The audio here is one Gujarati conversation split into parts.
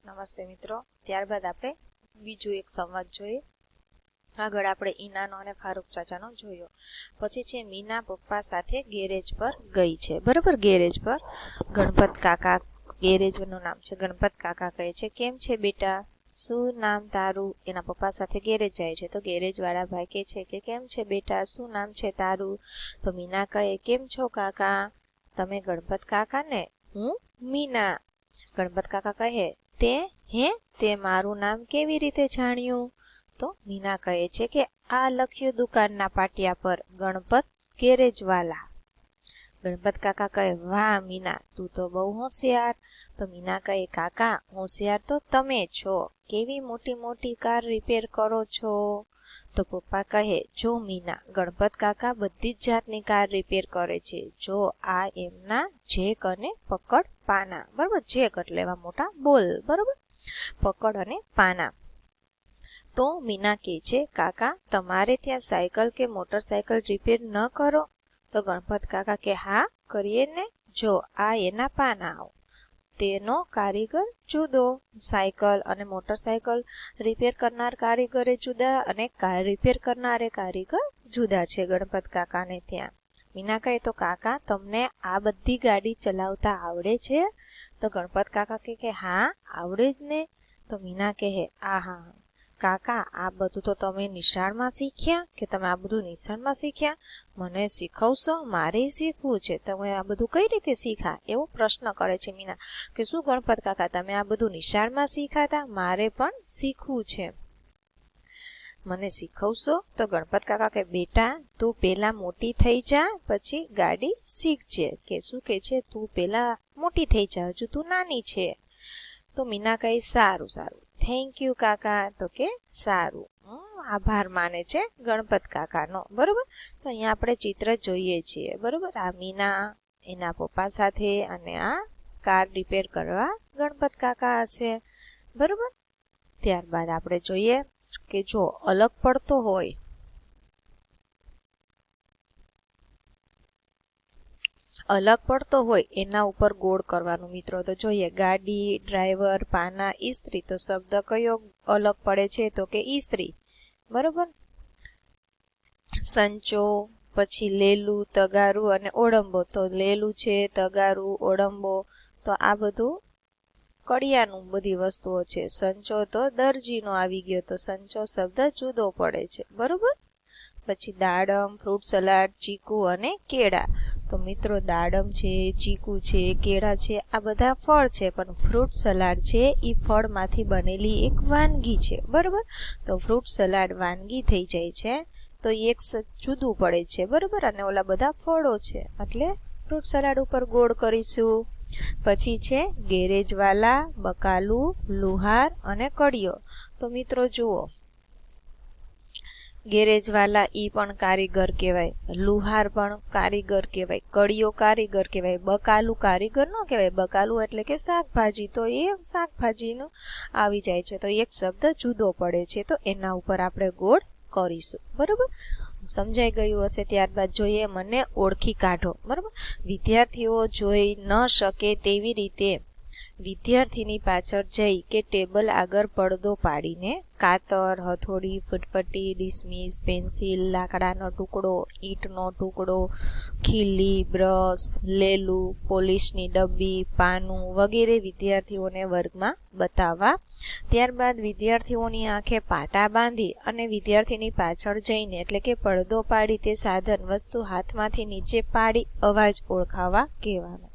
નમસ્તે મિત્રો. ત્યારબાદ આપણે બીજું એક સંવાદ જોઈએ. આગળ આપણે ઈનાનો અને ફારૂક ચાચાનો જોયો. પછી છે મીના પપ્પા સાથે ગેરેજ પર ગઈ છે. બરાબર, ગેરેજ પર ગણપત કાકા, ગેરેજનું નામ છે ગણપત કાકા, કહે છે કેમ છે બેટા, શું નામ તારું? એના પપ્પા સાથે ગેરેજ જાય છે તો ગેરેજ વાળા ભાઈ કહે છે કે કેમ છે બેટા, શું નામ છે તારું? તો મીના કહે કેમ છો કાકા, તમે ગણપત કાકા ને? હું મીના. ગણપત કાકા કહે તે મારું નામ કેવી રીતે જાણ્યું? તો મીના કહે છે કે આ લખ્યું દુકાનના પાટિયા પર, ગણપત ગેરેજ વાલા. ગણપત કાકા કહે વાહ મીના, તું તો બહુ હોશિયાર. તો મીના કહે કાકા, હોશિયાર તો તમે છો, કેવી મોટી મોટી કાર રિપેર કરો છો. તો પપ્પા કહે જો મીના, ગણપત કાકા બધી જ જાતની કાર રિપેર કરે છે. જો આ એમના જેક અને પકડ પાના. બરોબર, જેક એટલે એવા મોટા બોલ. બરોબર, પકડ અને પાના. તો મીના કહે છે કાકા, તમારે ત્યાં સાયકલ કે મોટરસાયકલ રિપેર ન કરો? તો ગણપત કાકા કે હા કરીએ ને. જો આ એના પાના, તેનો કારીગર જુદો, સાયકલ અને મોટરસાયકલ રિપેર કરનાર કારીગરે જુદા અને કાર રિપેર કરનારે કારીગર જુદા છે ગણપત કાકાને ત્યાં. મીના કહે તો કાકા, તમને આ બધી ગાડી ચલાવતા આવડે છે? તો ગણપત કાકા કે હા આવડે જ ને. તો મીના કહે હા કાકા, આ બધું તો તમે નિશાળમાં શીખ્યા? કે તમે આ બધું નિશાળમાં શીખ્યા? મને શીખવશો? મારે શીખવું છે. તમે આ બધું કઈ રીતે શીખા? એવો પ્રશ્ન કરે છે મીના કે શું ગણપત કાકા, તમે આ બધું નિશાળમાં શીખાતા? મારે પણ શીખવું છે, મને શીખવશો? તો ગણપત કાકા કે બેટા, તું પેલા મોટી થઈ જા પછી ગાડી શીખજે. કે શું કે છે, તું પેલા મોટી થઈ જા, હજુ તું નાની છે. તો મીના કહે સારું સારું, થેન્ક યુ કાકા. તો કે સારું, આભાર માને છે ગણપત કાકાનો. બરોબર, તો અહીંયા આપણે ચિત્ર જોઈએ છીએ. બરોબર, આ મીના એના પપ્પા સાથે અને આ કાર રિપેર કરવા ગણપત કાકા હશે. બરોબર, ત્યારબાદ આપણે જોઈએ કે જો અલગ પડતો હોય એના ઉપર ગોળ કરવાનું મિત્રો. તો જોઈએ ગાડી, ડ્રાઈવર, પાના, ઈસ્ત્રી. તો શબ્દ કયો અલગ પડે છે? તો કે ઈસ્ત્રી. બરોબર, સંચો, પછી લેલું, તગારું અને ઓડંબો. તો લેલું છે, તગારું, ઓડંબો, તો આ બધું કડિયાનું બધી વસ્તુઓ છે. સંચો તો દરજીનો આવી ગયો, તો સંચો શબ્દ જુદો પડે છે. બરોબર, પછી દાડમ, ફ્રૂટ સલાડ, ચીકુ અને કેળા. તો મિત્રો દાડમ છે, ચીકુ છે, કેળા છે, આ બધા ફળ છે, પણ ફ્રૂટ સલાડ છે એ ફળમાંથી બનેલી એક વાનગી છે. બરોબર, તો ફ્રૂટ સલાડ વાનગી થઈ જાય છે તો એક જુદું પડે છે. બરોબર, અને ઓલા બધા ફળો છે એટલે ફ્રૂટ સલાડ ઉપર ગોળ કરીશું. પછી છે ગેરેજ વાલા, બકાલું, લુહાર અને કડિયો. તો મિત્રો જુઓ, ગેરેજ વાલા ઈ પણ કારીગર કહેવાય, લુહાર પણ કારીગર કહેવાય, કડિયો કારીગર કહેવાય, બકાલું કારીગર ન કહેવાય. બકાલું એટલે કે શાકભાજી, તો એ શાકભાજીનું આવી જાય છે. તો એક શબ્દ જુદો પડે છે, તો એના ઉપર આપણે ગોળ કરીશું. બરોબર, સમજાઈ ગયું હશે. ત્યારબાદ જોઈએ મને ઓળખી કાઢો. બરોબર, વિદ્યાર્થીઓ જોઈ ન શકે તેવી રીતે વિદ્યાર્થીની પાછળ જઈ કે ટેબલ આગળ પડદો પાડીને કાતર, હથોડી, ફટફટી, ડિસમીસ, પેન્સિલ, લાકડાનો ટુકડો, ઈંટનો ટુકડો, ખીલી, બ્રશ, લેલું, પોલીસની ડબ્બી, પાનું વગેરે વિદ્યાર્થીઓને વર્ગમાં બતાવવા. ત્યારબાદ વિદ્યાર્થીઓની આંખે પાટા બાંધી અને વિદ્યાર્થીની પાછળ જઈને એટલે કે પડદો પાડી તે સાધન વસ્તુ હાથમાંથી નીચે પાડી અવાજ ઓળખાવા કહેવાનો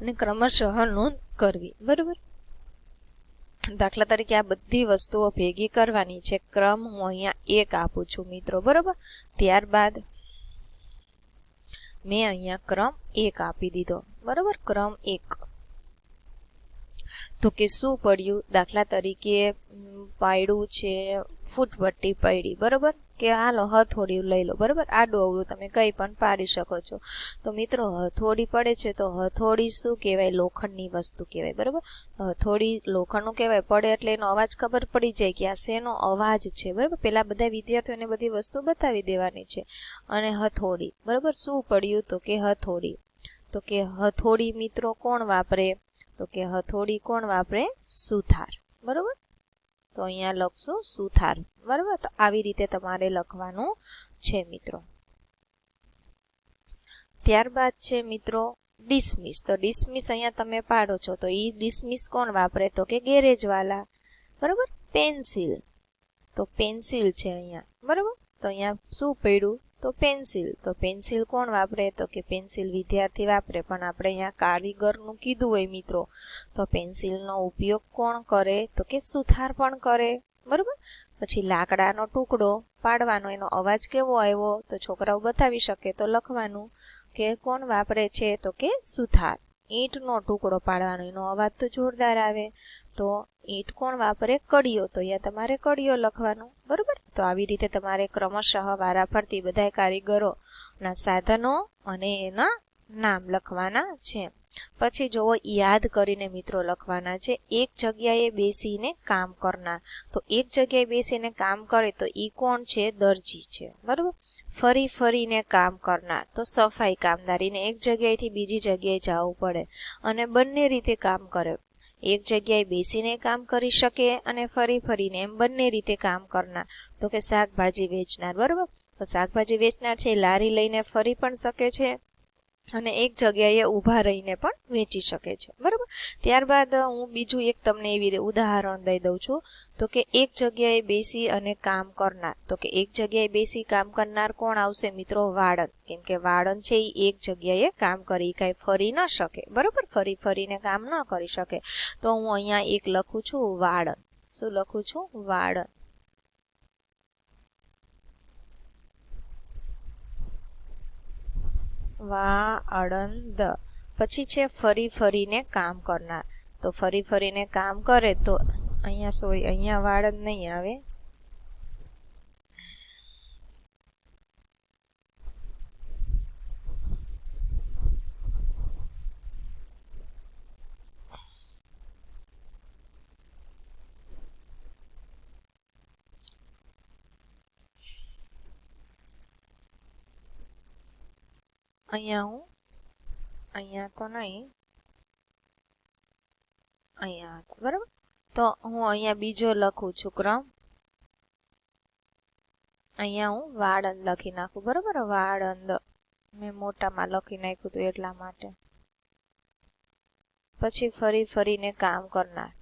અને ક્રમશઃ નોંધ કરવી. બરોબર, દાખલા તરીકે આ બધી વસ્તુઓ ભેગી કરવાની છે. ક્રમ હું અહીંયા 1 આપું છું મિત્રો. બરોબર, ત્યારબાદ મેં અહીંયા ક્રમ 1 આપી દીધો. બરોબર, ક્રમ 1. તો કે શું પડ્યું? દાખલા તરીકે પાડ્યું છે ફૂટપટ્ટી પડી. બરોબર, કે હાલો હથોડી લઈ લો. બરોબર, આડું અવળું તમે કઈ પણ પાડી શકો છો. તો મિત્રો હથોડી પડે છે તો હથોડી શું કહેવાય? લોખંડની વસ્તુ કહેવાય. બરોબર, હથોડી લોખંડનું કહેવાય. પડે એટલે એનો અવાજ ખબર પડી જાય કે આ શેનો અવાજ છે. બરોબર, પેલા બધા વિદ્યાર્થીઓને બધી વસ્તુ બતાવી દેવાની છે. અને હથોડી, બરોબર, શું પડ્યું? તો કે હથોડી. તો કે હથોડી મિત્રો કોણ વાપરે? તો કે હથોડી કોણ વાપરે? સુથાર. બરોબર, તો અહીંયા લખશું સુથાર. બરોબર, તો આવી રીતે તમારે લખવાનું છે મિત્રો. ત્યારબાદ છે મિત્રો ડિસમિસ. તો ડિસમિસ અહીંયા તમે પાડો છો તો એ ડિસમિસ કોણ વાપરે? તો કે ગેરેજ વાળા. બરોબર, પેન્સિલ. તો પેન્સિલ છે અહીંયા. બરોબર, તો અહીંયા શું પડ્યું? તો પેન્સિલ. તો પેન્સિલ કોણ વાપરે? તો કે પેન્સિલ વિદ્યાર્થી વાપરે, પણ આપણે અહીંયા કારીગરનું કીધું હોય મિત્રો, તો પેન્સિલનો ઉપયોગ કોણ કરે? તો કે સુથાર પણ કરે. બરોબર, પછી લાકડાનો ટુકડો પાડવાનો, એનો અવાજ કેવો આવ્યો? તો છોકરાઓ બતાવી શકે તો લખવાનું કે કોણ વાપરે છે? તો કે સુથાર. ઈંટનો ટુકડો પાડવાનો, એનો અવાજ તો જોરદાર આવે, તો ઈંટ કોણ વાપરે? કડિયો. તો અહીંયા તમારે કડિયો લખવાનું. બરોબર, તો આવી રીતે તમારે ક્રમશઃ વારાફરતી બધા કારીગરોના સાધનો અને એના નામ લખવાના છે. પછી જોવો યાદ કરીને મિત્રો લખવાના છે. એક જગ્યાએ બેસીને કામ કરનાર. તો એક જગ્યાએ બેસીને કામ કરે તો ઈ કોણ છે? દરજી છે. બરોબર, ફરી ફરીને કામ કરનાર તો સફાઈ કામદારીને એક જગ્યાએથી બીજી જગ્યાએ જવું પડે અને બંને રીતે કામ કરે. એક જગ્યાએ બેસીને કામ કરી શકે અને ફરી ફરીને, એમ બંને રીતે કામ કરનાર તો કે શાકભાજી વેચનાર. બરોબર, તો શાકભાજી વેચનાર છે લારી લઈને ફરી પણ શકે છે અને એક જગ્યાએ ઊભા રહીને પણ વેચી શકે છે. બરોબર, ત્યારબાદ હું બીજું એક તમને એવી ઉદાહરણ દઈ દઉં છું. તો કે એક જગ્યાએ બેસી અને કામ કરનાર. તો કે એક જગ્યાએ બેસી કામ કરનાર કોણ આવશે મિત્રો? વાળંદ. કેમ કે વાળંદ છે એ એક જગ્યાએ કામ કરી, કાંઈ ફરી ન શકે. બરોબર, ફરી ફરીને કામ ન કરી શકે. તો હું અહીંયા એક લખું છું વાળંદ. શું લખું છું? વાળંદ. વાળંદ. પછી છે ફરી ફરીને કામ કરનાર. તો ફરી ફરીને કામ કરે તો અહીંયા સોરી, અહીંયા વાળંદ નહીં આવે, અહીંયા તો નહીં, અહીંયા હતા. બરાબર, તો હું અહીંયા બીજો લખું છું ક્રમ. અહીંયા હું વાળંદ લખી નાખું. બરોબર, વાળંદ મેં મોટામાં લખી નાખ્યું હતું એટલા માટે. પછી ફરી ફરીને કામ કરનાર.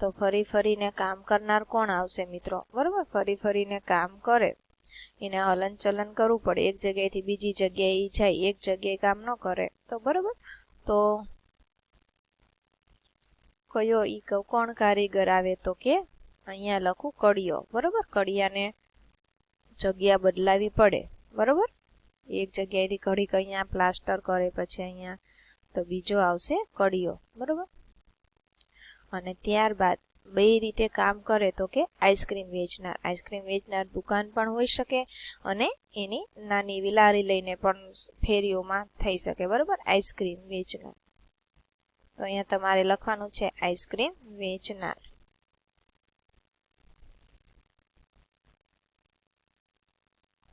તો ફરી ફરીને કામ કરનાર કોણ આવશે મિત્રો? બરોબર, ફરી ફરીને કામ કરે એને હલન ચલન કરવું પડે, એક જગ્યાએથી બીજી જગ્યાએ જાય, એક જગ્યાએ કામ ન કરે તો. બરોબર, તો કયો ઈ કોણ કારીગર આવે? તો કે અહીંયા લખું કડિયો. બરોબર, કડિયાને જગ્યા બદલાવી પડે. બરોબર, એક જગ્યાએથી ઘડીક અહીંયા પ્લાસ્ટર કરે, પછી અહીંયા તો બીજો આવશે કડિયો. બરોબર, અને ત્યારબાદ બે રીતે કામ કરે તો કે આઈસ્ક્રીમ વેચનાર. આઈસ્ક્રીમ વેચનાર દુકાન પણ હોઈ શકે અને એની નાની એવી લારી લઈને પણ ફેરીઓમાં થઈ શકે. બરોબર, આઈસ્ક્રીમ વેચનાર. તો અહીંયા તમારે લખવાનું છે આઈસ્ક્રીમ વેચનાર.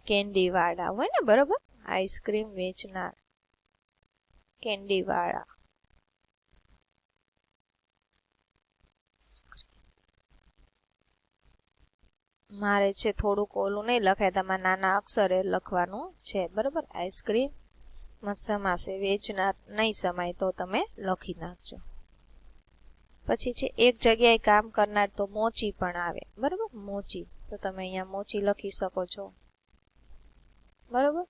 કેન્ડી વાળા હોય ને? બરોબર, આઈસ્ક્રીમ વેચનાર, કેન્ડી વાળા. મારે છે થોડુંક ઓલું નહીં લખાય, તમારે નાના અક્ષરે લખવાનું છે. બરોબર, આઈસ્ક્રીમ સમાસે, વેચનાર નહીં સમાય તો તમે લખી નાખજો. પછી છે એક જગ્યાએ કામ કરનાર તો મોચી પણ આવે. બરોબર, મોચી. તો તમે અહીંયા મોચી લખી શકો છો. બરોબર,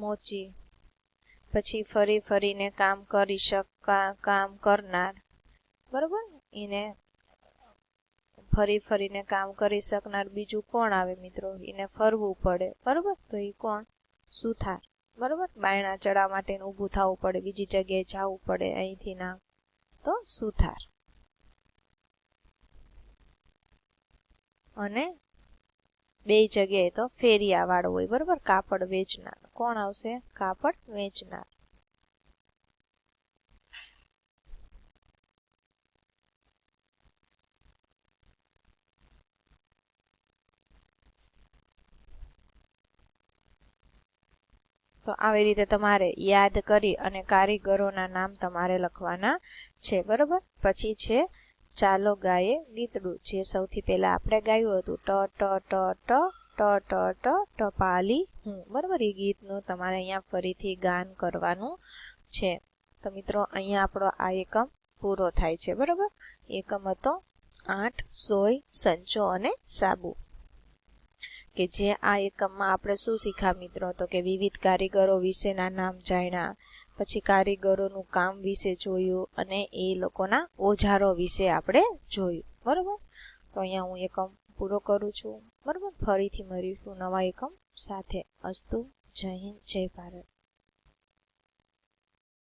મોચી. પછી ફરી ફરીને કામ કરી કામ કરનાર. બરોબર, એને ફરી ફરીને કામ કરી શકનાર બીજું કોણ આવે મિત્રો? એને ફરવું પડે. બરોબર, તો એ કોણ? સુથાર. બરોબર, બાયણા ચડાવવા માટે ઊભું થવું પડે, બીજી જગ્યાએ જવું પડે, અહીંથી ના, તો સુથાર. અને બે જગ્યાએ તો ફેરિયા વાળો હોય. બરોબર, કાપડ વેચનાર. કોણ આવશે? કાપડ વેચનાર. તો આવી રીતે તમારે યાદ કરી અને કારીગરોના નામ તમારે લખવાના છે, બરાબર. પછી છે ચાલો ગાયે ગીતડું, જે સૌથી પહેલા આપણે ગાયું હતું, ટ ટ ટ ટ ટ ટ ટ ટપાલી હું, બરાબર. એ ગીતનું તમારે અહીંયા ફરીથી ગાન કરવાનું છે. તો મિત્રો અહીંયા આપણો આ એકમ પૂરો થાય છે, બરાબર. એકમ હતો 8 સોય સંચો અને સાબુ, કે જે આ એકમમાં આપણે શું શીખ્યા મિત્રો, તો કે વિવિધ કારીગરો વિશેના નામ જાણ્યા, પછી કારીગરોનું કામ વિશે જોયું અને એ લોકોના ઓજારો વિશે આપણે જોયું, બરાબર. તો અહીંયા હું એકમ પૂરો કરું છું, બરાબર. ફરીથી મળીશું નવા એકમ સાથે. અસ્તુ. જય હિન્દ, જય ભારત.